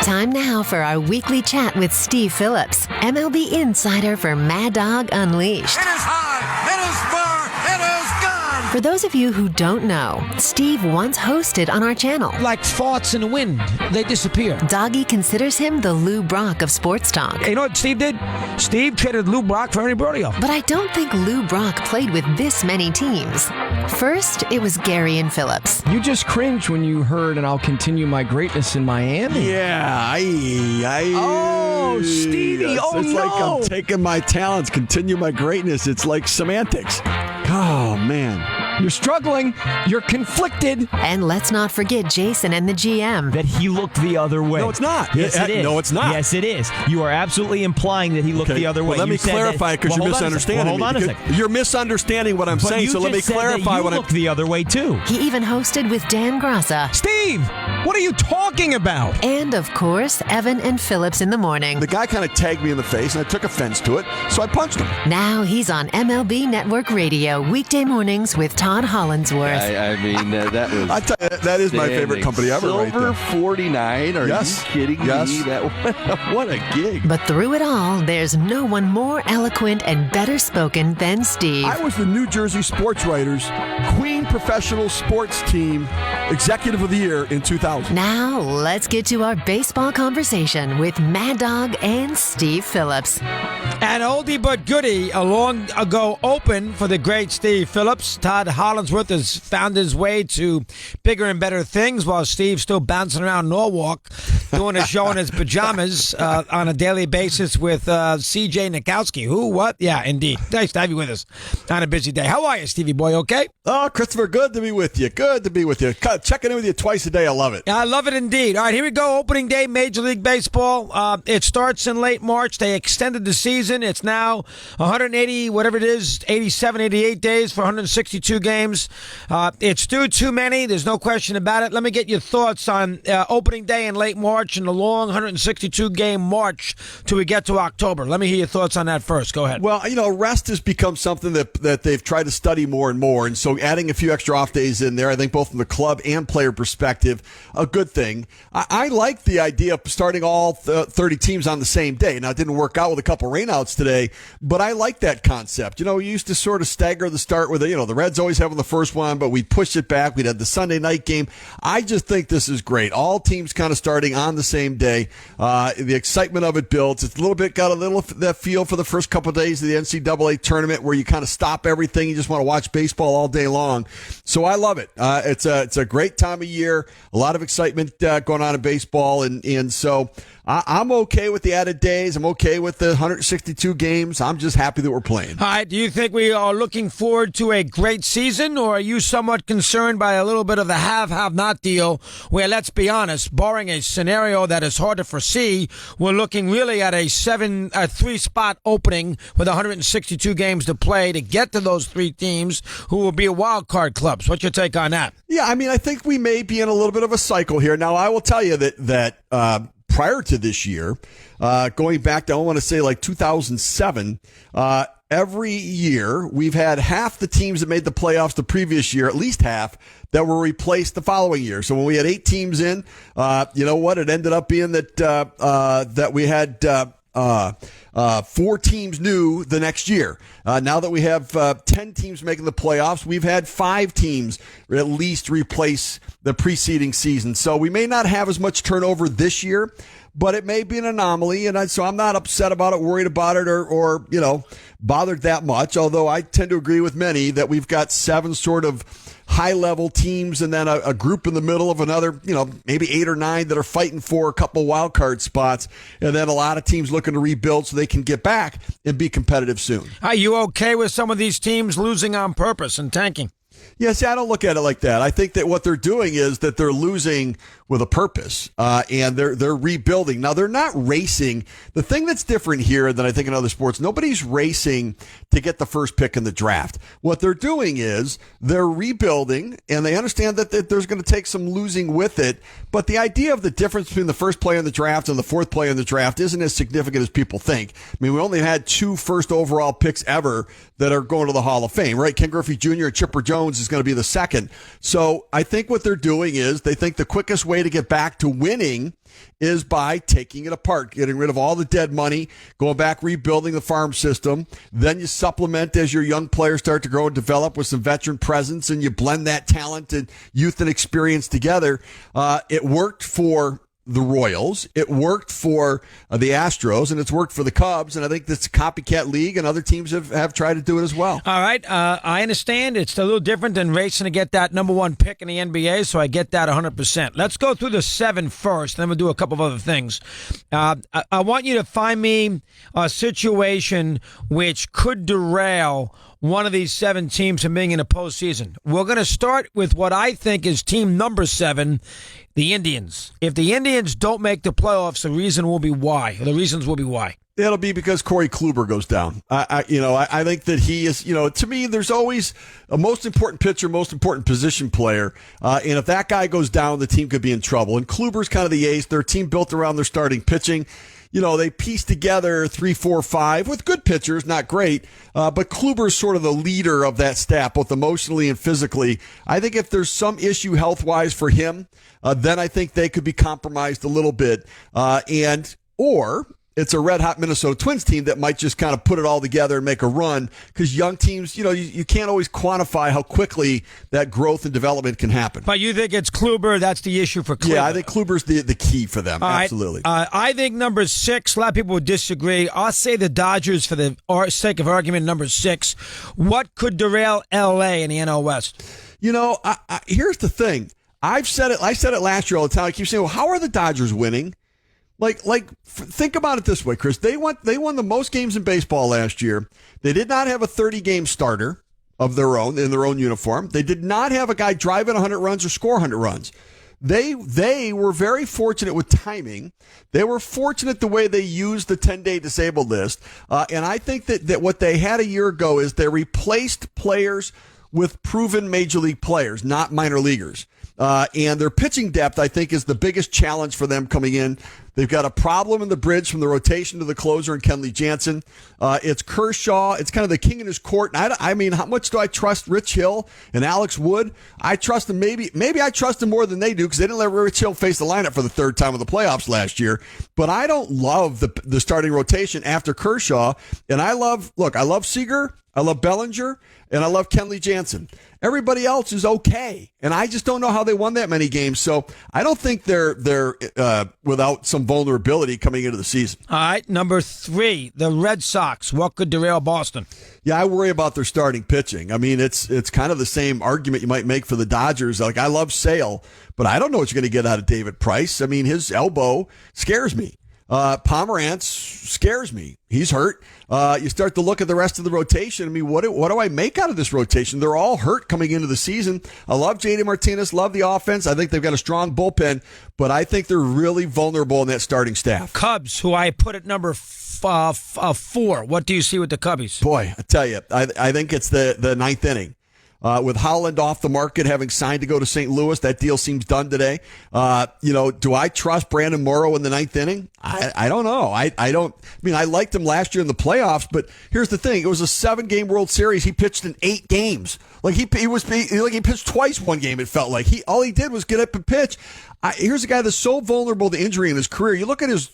Time now for our weekly chat with Steve Phillips, MLB insider for Mad Dog Unleashed. It is high, it is far, it is gone. For those of you who don't know, Steve once hosted on our channel. Like farts in the wind, they disappear. Doggy considers him the Lou Brock of sports talk. You know what Steve did? Steve traded Lou Brock for Ernie Brodio. But I don't think Lou Brock played with this many teams. First, it was Gary and Phillips. You just cringed when you heard, and I'll continue my greatness in Miami. Yeah, Oh, Stevie, it's no. like I'm taking my talents, continue my greatness. It's like semantics. Oh, man. You're struggling. You're conflicted. And let's not forget Jason and the GM. That he looked the other way. No, it's not. Yes, it is. No, it's not. Yes, it is. You are absolutely implying that he looked the other way. Well, let me clarify because you're misunderstanding hold on a second. You're misunderstanding what I'm saying, so let me clarify what what you I'm... looked the other way, too. He even hosted with Dan Grassa. Steve, what are you talking about? And, of course, Evan and Phillips in the morning. The guy kind of tagged me in the face, and I took offense to it, so I punched him. Now he's on MLB Network Radio, weekday mornings with Todd Hollandsworth. I mean, that was... I tell you, that is my favorite company ever right Silver there. 49? Are you kidding me? What a gig. But through it all, there's no one more eloquent and better spoken than Steve. I was the New Jersey Sports Writers Queen Professional Sports Team Executive of the Year in 2000. Now, let's get to our baseball conversation with Mad Dog and Steve Phillips. An oldie but goodie, a long ago open for the great Steve Phillips. Todd Hollandsworth has found his way to bigger and better things while Steve's still bouncing around Norwalk, doing a show in his pajamas on a daily basis with C.J. Nikowski. Who, what? Yeah, indeed. Nice to have you with us on a busy day. How are you, Stevie boy? Okay? Oh, Christopher, good to be with you. Good to be with you. Checking in with you twice a day. I love it. I love it indeed. All right, here we go. Opening day, Major League Baseball. It starts in late March. They extended the season. It's now 180, whatever it is, 87, 88 days for 162 games. It's too many. There's no question about it. Let me get your thoughts on opening day in late March and the long 162-game March till we get to October. Let me hear your thoughts on that first. Go ahead. Well, rest has become something that they've tried to study more and more, and so adding a few extra off days in there, I think both from the club and player perspective, a good thing. I like the idea of starting all 30 teams on the same day. Now, it didn't work out with a couple rainouts today, but I like that concept. We used to sort of stagger the start with, the Reds always having the first one, but we'd push it back. We'd have the Sunday night game. I just think this is great. All teams kind of starting on the same day. The excitement of it builds. It's got a little that feel for the first couple of days of the NCAA tournament where you kind of stop everything. You just want to watch baseball all day long. So I love it. It's a great time of year. A lot of excitement going on in baseball. And so I'm okay with the added days. I'm okay with the 162 games. I'm just happy that we're playing. All right. Do you think we are looking forward to a great season, or are you somewhat concerned by a little bit of the have-not deal where, let's be honest, barring a scenario that is hard to foresee, we're looking really at a 3-spot opening with 162 games to play to get to those three teams who will be a wild card clubs. What's your take on that? Yeah, I think we may be in a little bit of a cycle here. Now, I will tell you that prior to this year, going back to, I want to say like 2007, every year we've had half the teams that made the playoffs the previous year, at least half, that were replaced the following year. So when we had 8 teams in, you know what? It ended up being that we had 4 teams new the next year. Now that we have 10 teams making the playoffs, we've had 5 teams at least replace the preceding season. So we may not have as much turnover this year, but it may be an anomaly. And so I'm not upset about it, worried about it, or bothered that much. Although I tend to agree with many that we've got 7 sort of high-level teams and then a group in the middle of another, maybe 8 or 9 that are fighting for a couple wild card spots, and then a lot of teams looking to rebuild so they can get back and be competitive soon. Are you okay with some of these teams losing on purpose and tanking? Yes, I don't look at it like that. I think that what they're doing is that they're losing with a purpose, and they're rebuilding. Now, they're not racing. The thing that's different here than I think in other sports, nobody's racing to get the first pick in the draft. What they're doing is they're rebuilding, and they understand that there's going to take some losing with it. But the idea of the difference between the first player in the draft and the fourth player in the draft isn't as significant as people think. I mean, we only had 2 first overall picks ever that are going to the Hall of Fame, right? Ken Griffey Jr. and Chipper Jones Jones is going to be the second. So I think what they're doing is they think the quickest way to get back to winning is by taking it apart, getting rid of all the dead money, going back, rebuilding the farm system. Then you supplement as your young players start to grow and develop with some veteran presence, and you blend that talent and youth and experience together. It worked for the Royals. It worked for the Astros, and it's worked for the Cubs. And I think that's a copycat league, and other teams have tried to do it as well. All right. I understand it's a little different than racing to get that number one pick in the NBA, so I get that 100%. Let's go through the 7 first, then we'll do a couple of other things. I want you to find me a situation which could derail one of these 7 teams from being in the postseason. We're going to start with what I think is team number 7, the Indians. If the Indians don't make the playoffs, the reasons will be why. It'll be because Corey Kluber goes down. I think that he is, to me, there's always a most important pitcher, most important position player. And if that guy goes down, the team could be in trouble. And Kluber's kind of the ace. Their team built around their starting pitching. They piece together 3, 4, 5 with good pitchers, not great. But Kluber's sort of the leader of that staff, both emotionally and physically. I think if there's some issue health-wise for him, then I think they could be compromised a little bit. Or it's a red-hot Minnesota Twins team that might just kind of put it all together and make a run, because young teams, you can't always quantify how quickly that growth and development can happen. But you think it's Kluber? That's the issue for Kluber. Yeah, I think Kluber's the key for them. All absolutely. Right. I think number 6, a lot of people would disagree. I'll say the Dodgers for the sake of argument, number 6. What could derail L.A. in the NL West? Here's the thing. I said it last year all the time. I keep saying, well, how are the Dodgers winning? Think about it this way, Chris. They won the most games in baseball last year. They did not have a 30-game starter of their own in their own uniform. They did not have a guy drive in 100 runs or score 100 runs. They were very fortunate with timing. They were fortunate the way they used the 10-day disabled list. And I think that what they had a year ago is they replaced players with proven major league players, not minor leaguers. And their pitching depth, I think, is the biggest challenge for them coming in. They've got a problem in the bridge from the rotation to the closer and Kenley Jansen. It's Kershaw. It's kind of the king in his court. And I mean, how much do I trust Rich Hill and Alex Wood? I trust them. Maybe I trust them more than they do, because they didn't let Rich Hill face the lineup for the 3rd time in the playoffs last year. But I don't love the starting rotation after Kershaw. And I love Seager, I love Bellinger, and I love Kenley Jansen. Everybody else is okay, and I just don't know how they won that many games. So I don't think they're without some vulnerability coming into the season. All right, number 3, the Red Sox. What could derail Boston? Yeah, I worry about their starting pitching. I mean, it's kind of the same argument you might make for the Dodgers. Like, I love Sale, but I don't know what you're going to get out of David Price. I mean, his elbow scares me. Pomerantz scares me. He's hurt. You start to look at the rest of the rotation. I mean, what do I make out of this rotation? They're all hurt coming into the season. I love J.D. Martinez, love the offense. I think they've got a strong bullpen, but I think they're really vulnerable in that starting staff. Cubs, who I put at number 4. What do you see with the Cubbies? Boy, I tell you, I think it's the 9th inning. With Holland off the market, having signed to go to St. Louis, that deal seems done today. Do I trust Brandon Morrow in the 9th inning? I don't know. I liked him last year in the playoffs, but here's the thing. It was a 7-game World Series. He pitched in 8 games. He pitched twice one game, it felt like. All he did was get up and pitch. Here's a guy that's so vulnerable to injury in his career. You look at his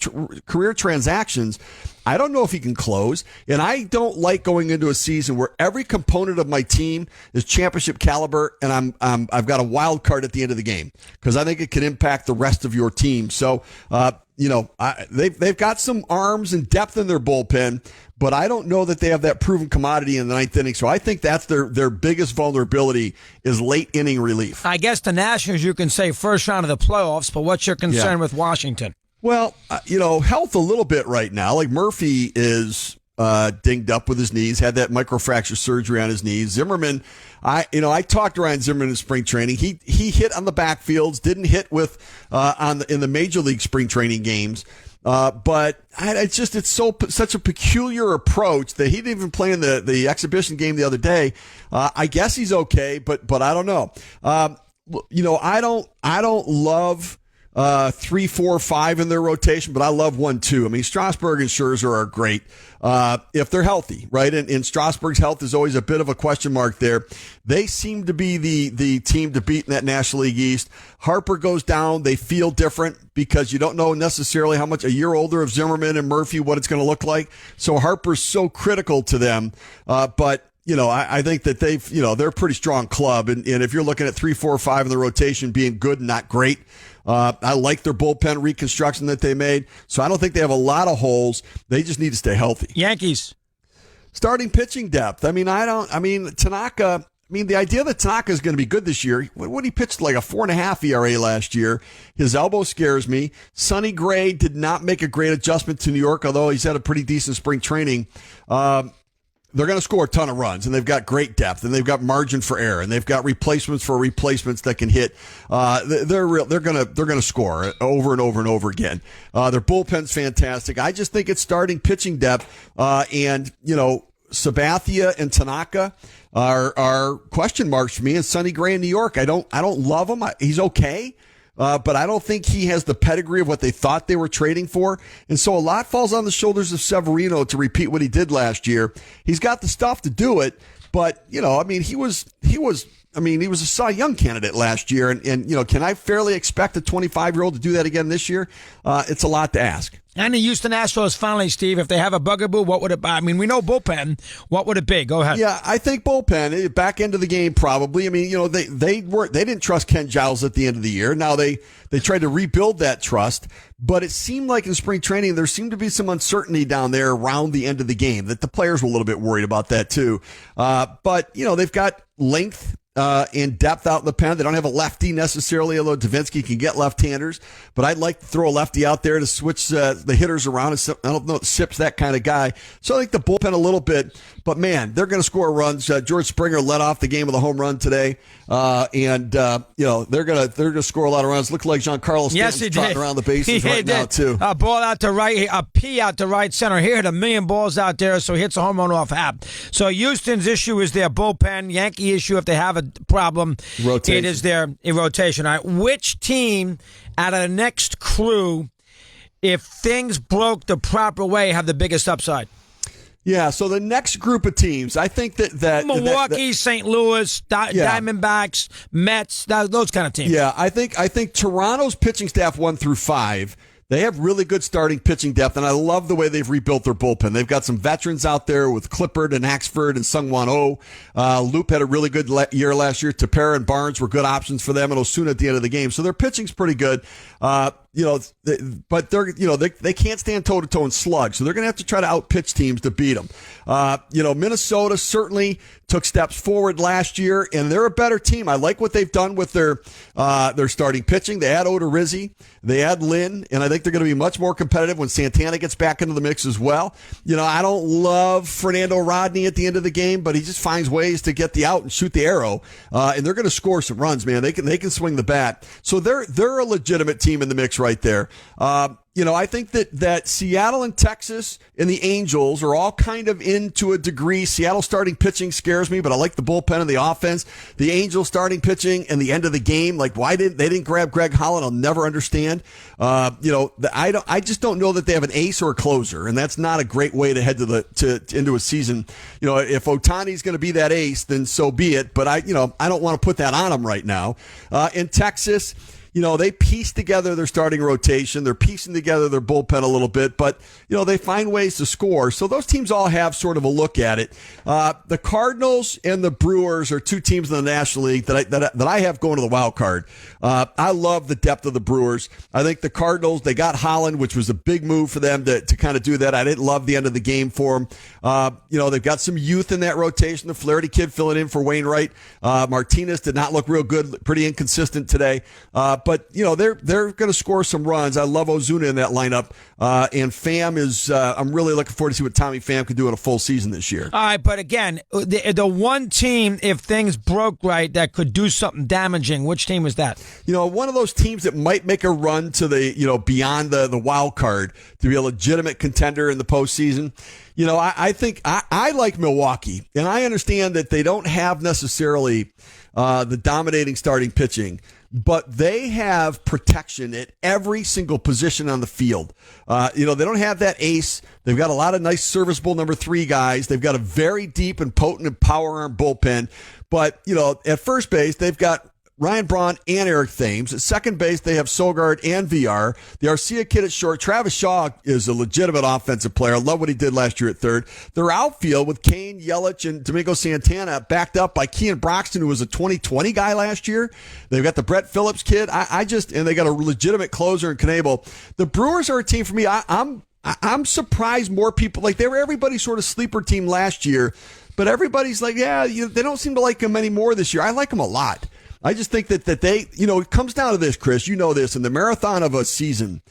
career transactions. I don't know if he can close, and I don't like going into a season where every component of my team is championship caliber, and I've got a wild card at the end of the game, because I think it can impact the rest of your team. So, they've got some arms and depth in their bullpen, but I don't know that they have that proven commodity in the 9th inning. So I think that's their biggest vulnerability is late inning relief. I guess the Nationals, you can say first round of the playoffs, but what's your concern with Washington? Well, health a little bit right now. Like, Murphy is dinged up with his knees, had that microfracture surgery on his knees. Zimmerman, I talked to Ryan Zimmerman in spring training. He hit on the backfields, didn't hit in the major league spring training games. But it's such a peculiar approach that he didn't even play in the exhibition game the other day. I guess he's okay, but I don't know. I don't love 3, 4, 5 in their rotation, but I love 1, 2. I mean, Strasburg and Scherzer are great if they're healthy, right? And Strasburg's health is always a bit of a question mark there. They seem to be the team to beat in that National League East. Harper goes down. They feel different because you don't know necessarily how much a year older of Zimmerman and Murphy, what it's going to look like. So Harper's so critical to them. But I think that they're a pretty strong club. And if you're looking at 3, 4, 5 in the rotation being good and not great, I like their bullpen reconstruction that they made. So I don't think they have a lot of holes. They just need to stay healthy. Yankees. Starting pitching depth. Tanaka. The idea that Tanaka is going to be good this year, when he pitched like a 4.5 ERA last year, his elbow scares me. Sonny Gray did not make a great adjustment to New York, although he's had a pretty decent spring training. They're going to score a ton of runs, and they've got great depth, and they've got margin for error, and they've got replacements for replacements that can hit. They're going to score over and over and over again. Their bullpen's fantastic. I just think it's starting pitching depth, and Sabathia and Tanaka are question marks for me. And Sonny Gray in New York, I don't love him. He's okay. But I don't think he has the pedigree of what they thought they were trading for. And so a lot falls on the shoulders of Severino to repeat what he did last year. He's got the stuff to do it, but he was a Cy Young candidate last year. And can I fairly expect a 25-year-old to do that again this year? It's a lot to ask. And the Houston Astros, finally, Steve, if they have a bugaboo, what would it be? I mean, we know bullpen. What would it be? Go ahead. Yeah, I think bullpen, back end of the game probably. I mean, they didn't trust Ken Giles at the end of the year. Now they tried to rebuild that trust, but it seemed like in spring training there seemed to be some uncertainty down there around the end of the game that the players were a little bit worried about that too. But they've got length and depth out in the pen. They don't have a lefty necessarily, although Davinsky can get left-handers. But I'd like to throw a lefty out there to switch the hitters around. I don't know if Sip's that kind of guy. So I think the bullpen a little bit. But, man, they're going to score runs. George Springer led off the game with a home run today. They're going to score a lot of runs. Looked like Giancarlo Stanton's trotting around the bases now, too. A ball out to right, a P out to right center. He hit a million balls out there, so he hits a home run off hap. So Houston's issue is their bullpen. Yankee issue, if they have a problem, rotation. It is their rotation. All right, which team out of the next crew, if things broke the proper way, have the biggest upside? Yeah, so the next group of teams, I think that Milwaukee, St. Louis, Diamondbacks, Mets, those kind of teams. Yeah, I think Toronto's pitching staff 1 through 5. They have really good starting pitching depth, and I love the way they've rebuilt their bullpen. They've got some veterans out there with Clippard and Axford and Sungwon Oh. Loop had a really good year last year. Tepera and Barnes were good options for them, and Osuna at the end of the game. So their pitching's pretty good. But they can't stand toe to toe and slug, so they're going to have to try to outpitch teams to beat them. Minnesota certainly took steps forward last year, and they're a better team. I like what they've done with their starting pitching. They add Odorizzi, they add Lynn, and I think they're going to be much more competitive when Santana gets back into the mix as well. I don't love Fernando Rodney at the end of the game, but he just finds ways to get the out and shoot the arrow, and they're going to score some runs, man. They can swing the bat, so they're a legitimate team in the mix right there. I think that Seattle and Texas and the Angels are all kind of in to a degree. Seattle starting pitching scares me, but I like the bullpen and the offense. The Angels starting pitching and the end of the game, like why they didn't grab Greg Holland, I'll never understand. I just don't know that they have an ace or a closer, and that's not a great way to head into a season. If Ohtani's going to be that ace, then so be it. But I don't want to put that on him right now. In Texas, they piece together their starting rotation. They're piecing together their bullpen a little bit, but, they find ways to score. So those teams all have sort of a look at it. The Cardinals and the Brewers are two teams in the National League that I have going to the wild card. I love the depth of the Brewers. I think the Cardinals, they got Holland, which was a big move for them to kind of do that. I didn't love the end of the game for them. They've got some youth in that rotation. The Flaherty kid filling in for Wainwright. Martinez did not look real good, pretty inconsistent today. But they're going to score some runs. I love Ozuna in that lineup, and Pham is. I'm really looking forward to see what Tommy Pham can do in a full season this year. All right, but again, the one team, if things broke right, that could do something damaging. Which team is that? One of those teams that might make a run to the beyond the wild card to be a legitimate contender in the postseason. I think I like Milwaukee, and I understand that they don't have necessarily the dominating starting pitching. but they have protection at every single position on the field. They don't have that ace. They've got a lot of nice serviceable number 3 guys. They've got a very deep and potent and power arm bullpen. But, at first base, they've got Ryan Braun and Eric Thames. At second base, they have Sogard and VR. The Arcia kid at short. Travis Shaw is a legitimate offensive player. I love what he did last year at third. Their outfield with Kane, Yelich, and Domingo Santana backed up by Kean Broxton, who was a 2020 guy last year. They've got the Brett Phillips kid. And they got a legitimate closer in Knebel. The Brewers are a team for me. I'm surprised more people, like they were everybody's sort of sleeper team last year, but everybody's like, they don't seem to like them anymore this year. I like them a lot. I just think that they, it comes down to this, Chris, this, in the marathon of a season,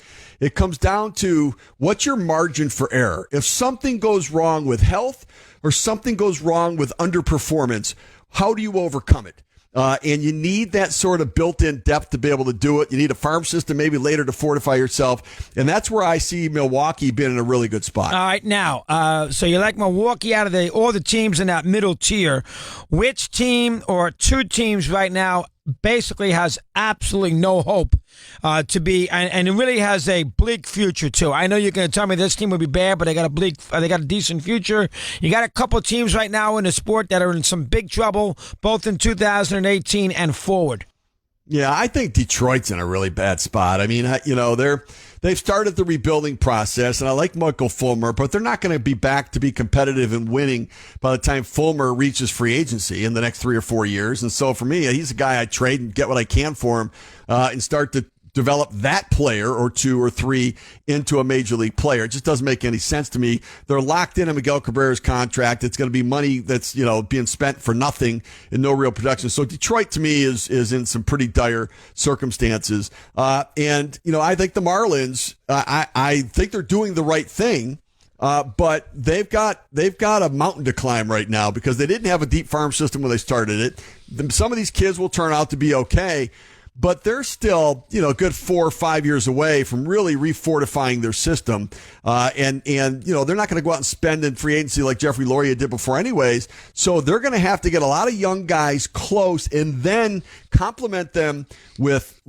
it comes down to what's your margin for error. If something goes wrong with health or something goes wrong with underperformance, how do you overcome it? And you need that sort of built-in depth to be able to do it. You need a farm system maybe later to fortify yourself. And that's where I see Milwaukee being in a really good spot. All right, now, so you like Milwaukee out of all the teams in that middle tier. Which team or two teams right now basically has absolutely no hope to be, and it really has a bleak future too? I know you're going to tell me this team would be bad, but they got a decent future. You got a couple teams right now in the sport that are in some big trouble, both in 2018 and forward. Yeah, I think Detroit's in a really bad spot. I mean, they've started the rebuilding process, and I like Michael Fulmer, but they're not going to be back to be competitive and winning by the time Fulmer reaches free agency in the next 3 or 4 years. And so for me, he's a guy I trade and get what I can for him and start to develop that player or 2 or 3 into a major league player. It just doesn't make any sense to me. They're locked in Miguel Cabrera's contract. It's going to be money that's, being spent for nothing and no real production. So Detroit to me is in some pretty dire circumstances. I think the Marlins, I think they're doing the right thing. But they've got a mountain to climb right now because they didn't have a deep farm system when they started it. Some of these kids will turn out to be okay, but they're still, a good 4 or 5 years away from really refortifying their system. And they're not going to go out and spend in free agency like Jeffrey Loria did before anyways. So they're going to have to get a lot of young guys close and then complement them with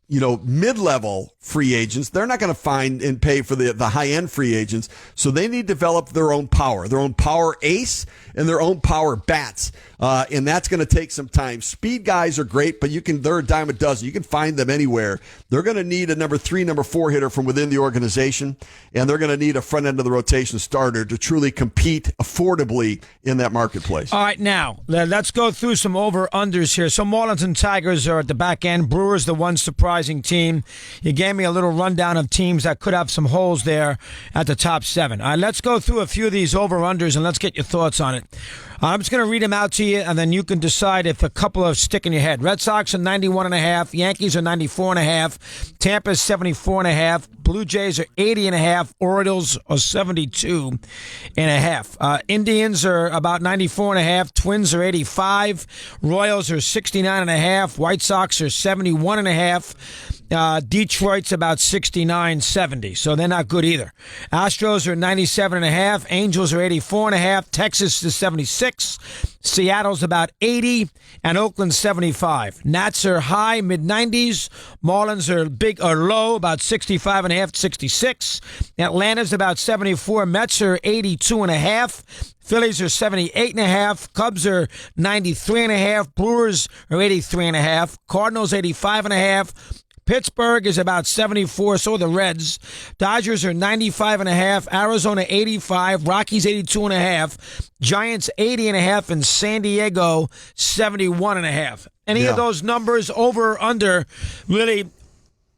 mid-level free agents. They're not going to find and pay for the high-end free agents. So they need to develop their own power ace and their own power bats. And that's going to take some time. Speed guys are great, but they're a dime a dozen. You can find them anywhere. They're going to need a number 3, number 4 hitter from within the organization, and they're going to need a front end of the rotation starter to truly compete affordably in that marketplace. All right, now, let's go through some over-unders here. So Marlins and Tigers are at the back end. Brewers, the one surprising team. You gave me a little rundown of teams that could have some holes there at the top 7. All right, let's go through a few of these over-unders, and let's get your thoughts on it. I'm just going to read them out to you, and then you can decide if a couple of stick in your head. Red Sox are 91.5. Yankees are 94.5. Tampa's 74.5. Blue Jays are 80.5. Orioles are 72.5. Indians are about 94.5. Twins are 85. Royals are 69.5. White Sox are 71.5. Detroit's about 69-70, so they're not good either. Astros are 97.5. Angels are 84.5. Texas is 76. Seattle's about 80, and Oakland 75. Nats are high, mid-90s. Marlins are big or low, about 65.5, 66. Atlanta's about 74. Mets are 82.5. Phillies are 78.5. Cubs are 93.5. Brewers are 83.5. Cardinals 85.5. Pittsburgh is about 74, so are the Reds. Dodgers are 95.5, Arizona 85, Rockies 82.5, Giants 80.5, and San Diego 71.5. Any of those numbers over or under really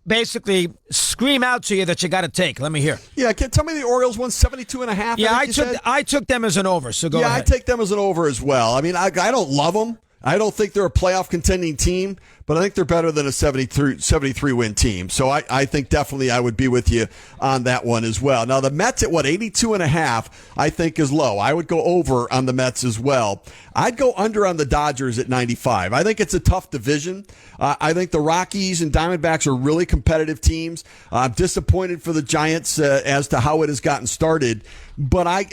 basically scream out to you that you got to take? Let me hear. Yeah, tell me the Orioles won 72.5. Yeah, I took them as an over, so go ahead. Yeah, I take them as an over as well. I mean, I don't love them. I don't think they're a playoff contending team, but I think they're better than a 73 win team. So I think definitely I would be with you on that one as well. Now the Mets at 82.5, I think is low. I would go over on the Mets as well. I'd go under on the Dodgers at 95. I think it's a tough division. I think the Rockies and Diamondbacks are really competitive teams. I'm disappointed for the Giants as to how it has gotten started. But I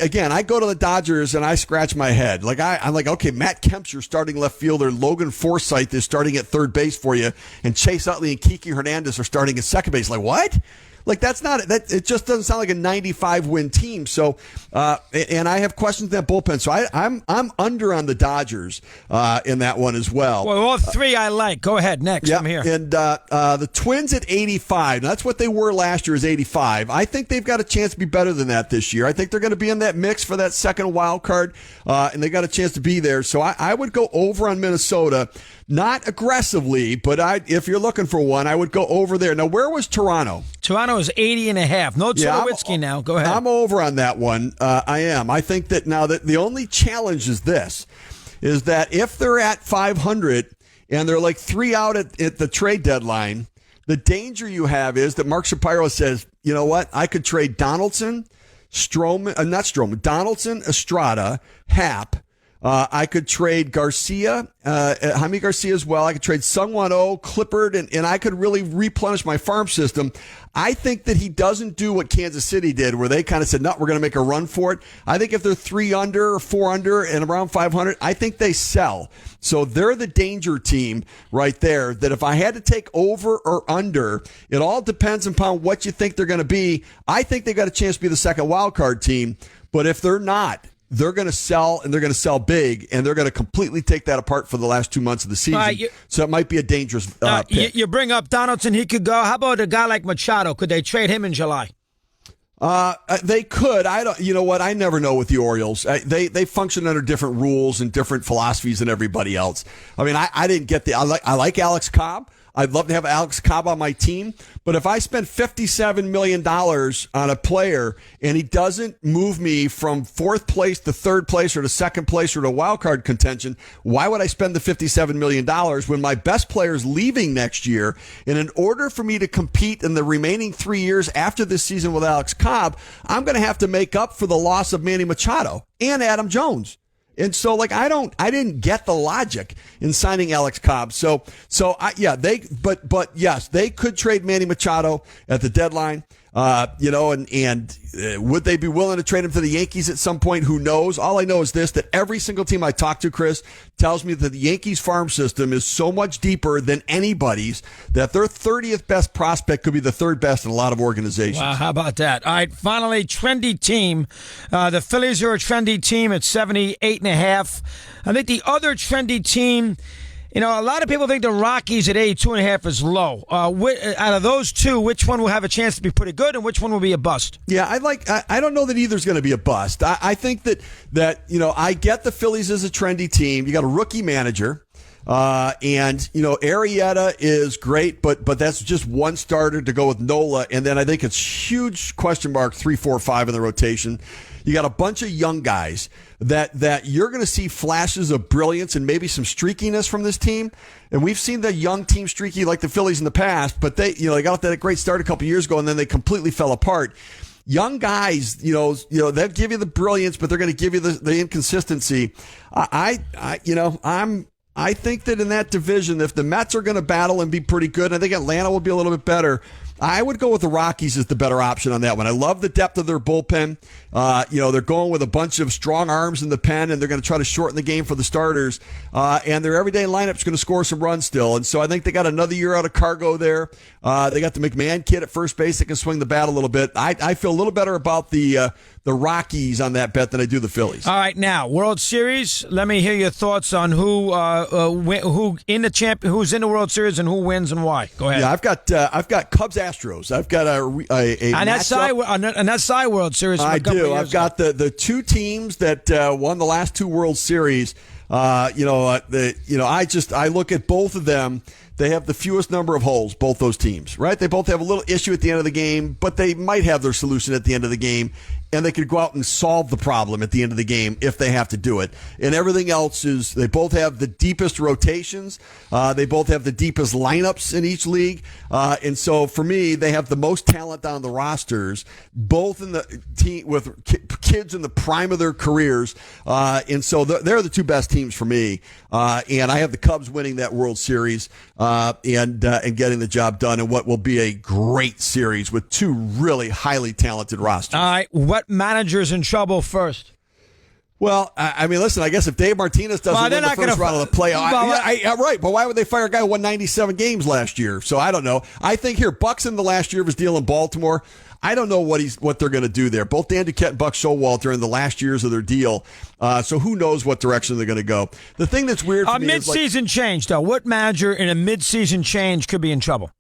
go to the Dodgers and I scratch my head. I'm like, okay, Matt Kemp's your starting left left fielder. Logan Forsythe is starting at third base for you, and Chase Utley and Kiki Hernandez are starting at second base. Like, what? Like, that's not that. It just doesn't sound like a 95-win team. So, and I have questions in that bullpen. So I'm under on the Dodgers in that one as well. Well, all three I like. Go ahead. Next, I'm here. And the Twins at 85. Now, that's what they were last year, is 85. I think they've got a chance to be better than that this year. I think they're going to be in that mix for that second wild card, and they got a chance to be there. So I would go over on Minnesota. Not aggressively, but if you're looking for one, I would go over there. Now, where was Toronto? Toronto is 80.5. No Tulowitzki now. Go ahead. I'm over on that one. I am. I think that now that the only challenge is this, is that if they're at 500 and they're like 3 out at the trade deadline, the danger you have is that Mark Shapiro says, you know what, I could trade Donaldson, Donaldson, Estrada, Happ. I could trade Garcia, Jaime Garcia as well. I could trade Sungwon-Oh, Clippard, and I could really replenish my farm system. I think that he doesn't do what Kansas City did, where they kind of said, no, we're going to make a run for it. I think if they're 3 under or 4 under and around 500, I think they sell. So they're the danger team right there, that if I had to take over or under, it all depends upon what you think they're going to be. I think they got a chance to be the second wild card team, but if they're not, they're going to sell, and they're going to sell big, and they're going to completely take that apart for the last 2 months of the season. So it might be a dangerous pick. You bring up Donaldson, he could go. How about a guy like Machado? Could they trade him in July? They could. I don't. You know what? I never know with the Orioles. They function under different rules and different philosophies than everybody else. I mean, I didn't get I like Alex Cobb. I'd love to have Alex Cobb on my team, but if I spend $57 million on a player and he doesn't move me from fourth place to third place or to second place or to wild card contention, why would I spend the $57 million when my best player is leaving next year? And in order for me to compete in the remaining 3 years after this season with Alex Cobb, I'm going to have to make up for the loss of Manny Machado and Adam Jones. And so, I didn't get the logic in signing Alex Cobb. But yes, they could trade Manny Machado at the deadline. Would they be willing to trade him to the Yankees at some point? Who knows? All I know is this, that every single team I talk to, Chris, tells me that the Yankees farm system is so much deeper than anybody's that their 30th best prospect could be the third best in a lot of organizations. Wow, how about that? All right, finally, trendy team. The Phillies are a trendy team at 78.5. I think the other trendy team, a lot of people think the Rockies at 82.5 is low. Out of those two, which one will have a chance to be pretty good and which one will be a bust? Yeah, I don't know that either's going to be a bust. I think that I get the Phillies as a trendy team. You got a rookie manager. Arrieta is great, but that's just one starter to go with Nola. And then I think it's huge question mark 3, 4, 5 in the rotation. You got a bunch of young guys that you're going to see flashes of brilliance and maybe some streakiness from this team. And we've seen the young team streaky like the Phillies in the past, but they got off that great start a couple years ago and then they completely fell apart. Young guys, they'll give you the brilliance, but they're going to give you the inconsistency. I think that in that division, if the Mets are going to battle and be pretty good, I think Atlanta will be a little bit better. I would go with the Rockies as the better option on that one. I love the depth of their bullpen. They're going with a bunch of strong arms in the pen, and they're going to try to shorten the game for the starters. And their everyday lineup's going to score some runs still. And so I think they got another year out of Cargo there. They got the McMahon kid at first base that can swing the bat a little bit. I feel a little better about the Rockies on that bet than I do the Phillies. All right, now World Series. Let me hear your thoughts on who's in the World Series and who wins and why. Go ahead. Yeah, I've got Cubs Astros. I've got a on that side World Series. I do. I've got the two teams that won the last two World Series. I look at both of them. They have the fewest number of holes, both those teams, right? They both have a little issue at the end of the game, but they might have their solution at the end of the game, and they could go out and solve the problem at the end of the game if they have to do it. And everything else is, they both have the deepest rotations. They both have the deepest lineups in each league. And so for me, they have the most talent on the rosters, both in the team with kids in the prime of their careers. And so they're the two best teams for me. And I have the Cubs winning that World Series and getting the job done in what will be a great series with two really highly talented rosters. All right, what manager's in trouble first? Well, I mean, listen, I guess if Dave Martinez doesn't win the first round of the playoffs, right, but why would they fire a guy who won 97 games last year? So I don't know. I think here, Buck's in the last year of his deal in Baltimore. I don't know what they're going to do there. Both Dan Duquette and Buck Showalter in the last years of their deal. So who knows what direction they're going to go. The thing that's weird for me is mid-season change, though. What manager in a mid-season change could be in trouble?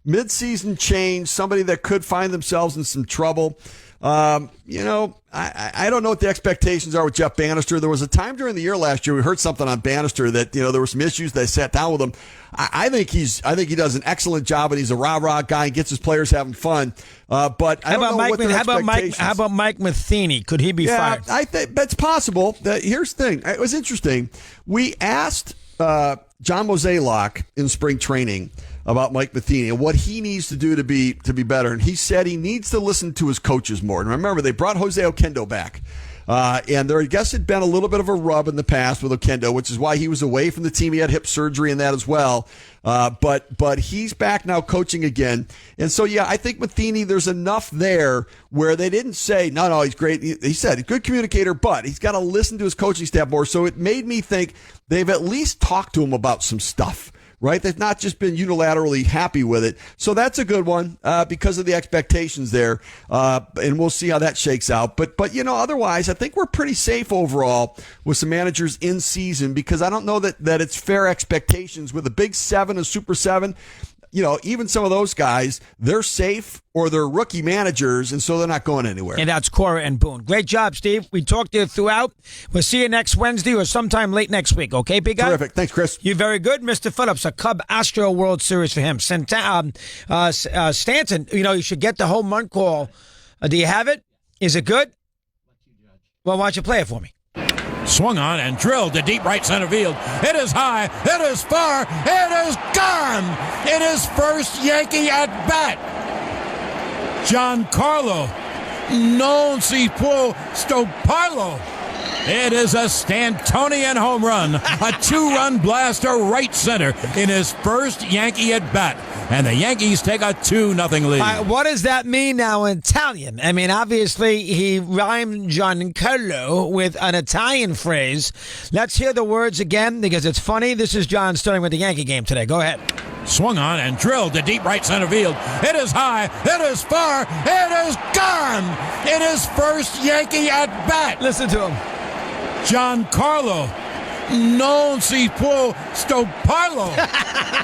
Mid-season change, somebody that could find themselves in some trouble. I don't know what the expectations are with Jeff Bannister. There was a time during the year last year we heard something on Bannister that there were some issues. They sat down with him. I think he does an excellent job, and he's a rah-rah guy and gets his players having fun. But I don't know what their expectations. How about Mike Matheny? Could he be fired? I think that's possible. Here's the thing. It was interesting. We asked John Mozeliak in spring training about Mike Matheny and what he needs to do to be better. And he said he needs to listen to his coaches more. And remember, they brought Jose Oquendo back. And there, I guess, had been a little bit of a rub in the past with Oquendo, which is why he was away from the team. He had hip surgery and that as well. But he's back now coaching again. And so, yeah, I think Matheny, there's enough there where they didn't say, no, he's great. He said, a good communicator, but he's got to listen to his coaching staff more. So it made me think they've at least talked to him about some stuff. Right? They've not just been unilaterally happy with it. So that's a good one because of the expectations there. And we'll see how that shakes out. But otherwise, I think we're pretty safe overall with some managers in season because I don't know that it's fair expectations with a big 7, a Super 7. Even some of those guys, they're safe or they're rookie managers, and so they're not going anywhere. And that's Cora and Boone. Great job, Steve. We talked to you throughout. We'll see you next Wednesday or sometime late next week. Okay, big guy? Terrific. Thanks, Chris. You're very good. Mr. Phillips, a Cub Astro World Series for him. Stanton, you should get the home run call. Do you have it? Is it good? Well, why don't you play it for me? Swung on and drilled to deep right center field. It is high. It is far. It is gone. It is first Yankee at bat. Giancarlo non si può stopparlo. It is a Stantonian home run, a 2-run blast to right center in his first Yankee at bat. And the Yankees take a 2-0 lead. What does that mean now in Italian? I mean, obviously, he rhymed Giancarlo with an Italian phrase. Let's hear the words again because it's funny. This is John Sterling with the Yankee game today. Go ahead. Swung on and drilled to deep right center field. It is high. It is far. It is gone. It is first Yankee at bat. Listen to him. Giancarlo non si può stopparlo.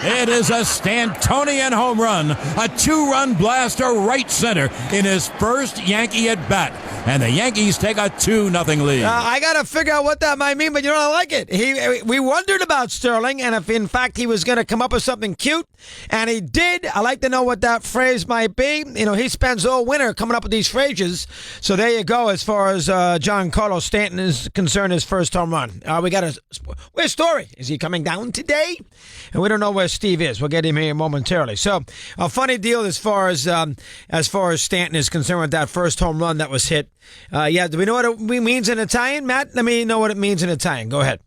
It is a Stantonian home run, a 2-run blast to right center in his first Yankee at bat. And the Yankees take a 2-0 lead. I got to figure out what that might mean, but I like it. We wondered about Sterling, and if in fact he was going to come up with something cute, and he did. I like to know what that phrase might be. He spends all winter coming up with these phrases. So there you go as far as Giancarlo Stanton is concerned, his first home run. We got where's Story? Is he coming down today? And we don't know where Steve is. We'll get him here momentarily. So a funny deal as far as Stanton is concerned with that first home run that was hit. Do we know what it means in Italian, Matt? Let me know what it means in Italian. Go ahead.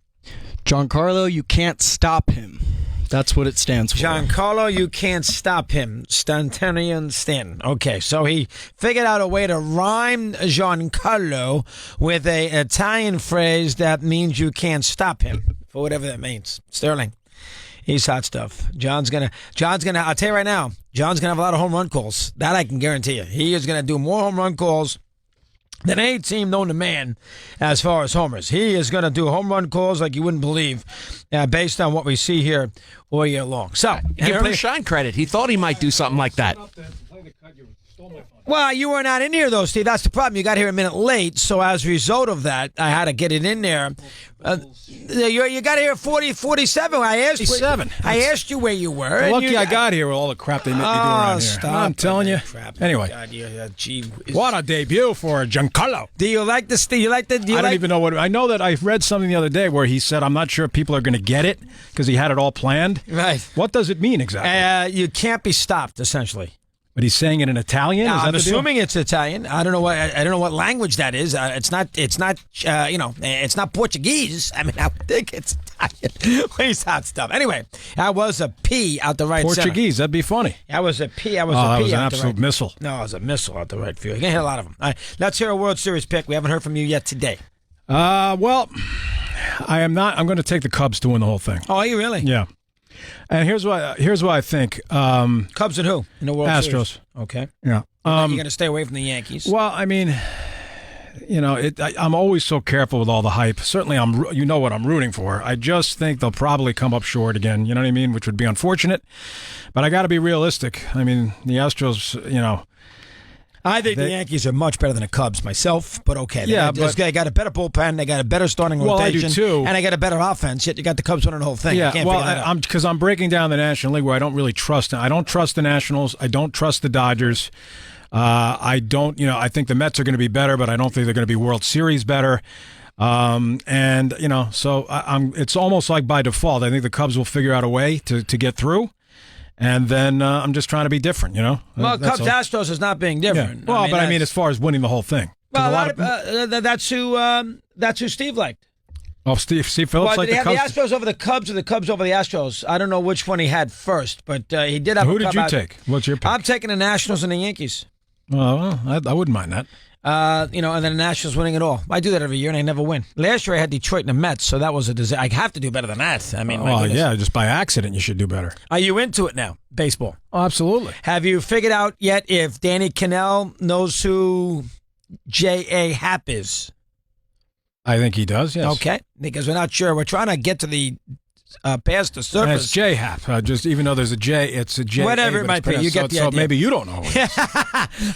Giancarlo, you can't stop him. That's what it stands for. Giancarlo, you can't stop him. Stantonian Stanton. Okay, so he figured out a way to rhyme Giancarlo with an Italian phrase that means you can't stop him, for whatever that means. Sterling, he's hot stuff. John's gonna. I'll tell you right now, John's gonna have a lot of home run calls. That I can guarantee you. He is gonna do more home run calls than any team known to man as far as homers. He is going to do home run calls like you wouldn't believe based on what we see here all year long. So, give him shine credit. He thought he might do something like that. Well, you were not in here, though, Steve. That's the problem. You got here a minute late, so as a result of that, I had to get it in there. You got here at 47. I asked you where you were. Lucky I got here with all the crap they make me do around here. Stop. I'm telling you. Crap. Anyway, what a debut for Giancarlo. Do you like this? I don't even know what. I know that I read something the other day where he said, "I'm not sure if people are going to get it because he had it all planned." Right. What does it mean exactly? You can't be stopped, essentially. But he's saying it in Italian. No, is that I'm the assuming it's Italian. I don't know what language that is. It's not. It's not Portuguese. I mean, I would think it's Italian. He's hot stuff. Anyway, that was a P out the right Portuguese. center. That'd be funny. That was a P. That was that a P. was an out absolute the right. missile. No, it was a missile out the right field. You're gonna hit a lot of them. All right, let's hear a World Series pick. We haven't heard from you yet today. Well, I am not. I'm going to take the Cubs to win the whole thing. Oh, are you really? Yeah. And here's why I think. Cubs and who in the World Astros. Series? Okay. Yeah. You're going to stay away from the Yankees. Well, I mean, I'm always so careful with all the hype. Certainly, you know what I'm rooting for. I just think they'll probably come up short again. You know what I mean? Which would be unfortunate. But I got to be realistic. I mean, the Astros. I think the Yankees are much better than the Cubs myself, but okay. They got a better bullpen. They got a better starting rotation. Well, I do too. And they got a better offense. Yet you got the Cubs winning the whole thing. Yeah, well, because I'm breaking down the National League where I don't really trust. I don't trust the Nationals. I don't trust the Dodgers. I don't. I think the Mets are going to be better, but I don't think they're going to be World Series better. So it's almost like by default. I think the Cubs will figure out a way to get through. And then I'm just trying to be different, Well, Cubs-Astros is not being different. Yeah. Well, I mean, as far as winning the whole thing. Well, that's who Steve liked. Oh, Steve Phillips liked the Cubs? The Astros over the Cubs or the Cubs over the Astros? I don't know which one he had first, but he did have Who did you take? What's your pick? I'm taking the Nationals and the Yankees. Well, I wouldn't mind that. And then the Nationals winning it all. I do that every year, and I never win. Last year I had Detroit and the Mets, so that was a disaster. I have to do better than that. I mean, just by accident you should do better. Are you into it now, baseball? Oh, absolutely. Have you figured out yet if Danny Cannell knows who J.A. Happ is? I think he does, yes. Okay, because we're not sure. We're trying to get to the past the surface. And it's J-Hap. Just even though there's a J, it's a J. Whatever it might be, you get the idea. So maybe you don't know.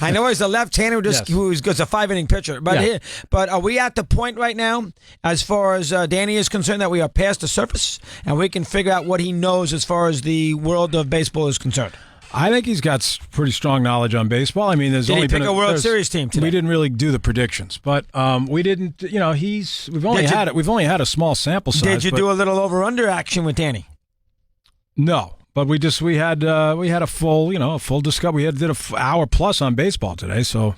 I know he's a left-hander who's a 5-inning pitcher. But but are we at the point right now, as far as Danny is concerned, that we are past the surface and we can figure out what he knows as far as the world of baseball is concerned? I think he's got pretty strong knowledge on baseball. I mean, Did he pick a World Series team today? We didn't really do the predictions, but we didn't. We've only had a small sample size. Did you do a little over/under action with Danny? No, but we had a full discussion. We did an hour plus on baseball today. So,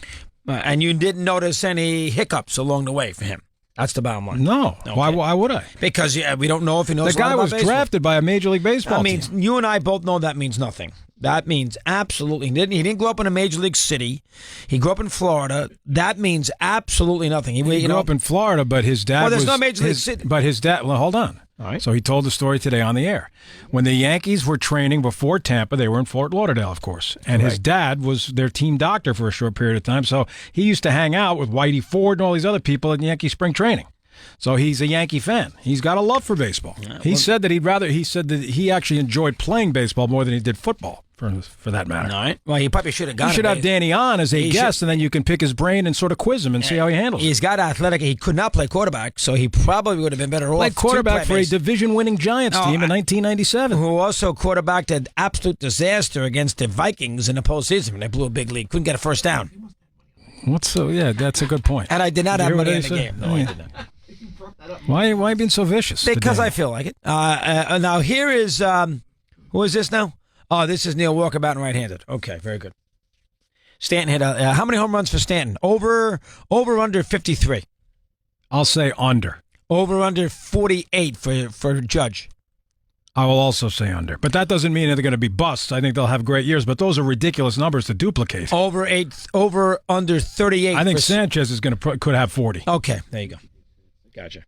and you didn't notice any hiccups along the way for him. That's the bottom line. No. Okay. Why would I? Because we don't know if he knows. The guy was drafted by a Major League Baseball team. That means you and I both know that means nothing. That means absolutely. He didn't grow up in a major league city. He grew up in Florida. That means absolutely nothing. He grew up in Florida, but his dad there's no major league city. But his dad. Well, hold on. All right. So he told the story today on the air. When the Yankees were training before Tampa, they were in Fort Lauderdale, of course. And his dad was their team doctor for a short period of time. So he used to hang out with Whitey Ford and all these other people at Yankee spring training. So he's a Yankee fan. He's got a love for baseball. He said that he actually enjoyed playing baseball more than he did football, for that matter. All right. Well, he probably should have gone. You should have Danny on as a guest, and then you can pick his brain and sort of quiz him and see how he handles it. He's got athletic. He could not play quarterback, so he probably would have been better off. Played quarterback for a division-winning Giants team in 1997. Who also quarterbacked an absolute disaster against the Vikings in the postseason when they blew a big lead. Couldn't get a first down. That's a good point. And I did not have money in the game. No, I did not. Why are you being so vicious? Because I feel like it. Now here is who is this now? Oh, this is Neil Walker batting right-handed. Okay, very good. Stanton hit how many home runs for Stanton? Over under 53. I'll say under. Over under 48 for Judge. I will also say under. But that doesn't mean they're going to be busts. I think they'll have great years, but those are ridiculous numbers to duplicate. Over under 38. I think Sanchez is could have 40. Okay, there you go. Gotcha.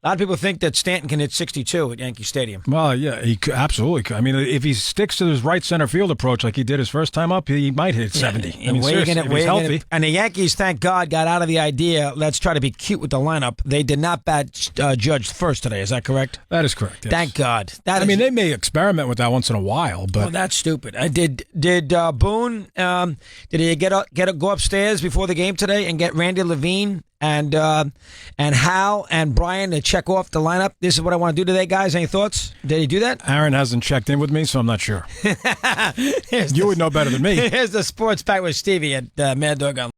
A lot of people think that Stanton can hit 62 at Yankee Stadium. Well, yeah, he absolutely could. I mean, if he sticks to his right center field approach like he did his first time up, he might hit 70. I mean, seriously, if he's healthy. And the Yankees, thank God, got out of the idea, let's try to be cute with the lineup. They did not bat Judge first today. Is that correct? That is correct, yes. Thank God. They may experiment with that once in a while, but... Oh, that's stupid. Did Boone, did he go upstairs before the game today and get Randy Levine and Hal and Brian to check off the lineup? This is what I want to do today, guys. Any thoughts? Did he do that? Aaron hasn't checked in with me, so I'm not sure. You would know better than me. Here's the sports pack with Stevie at Mad Dog on.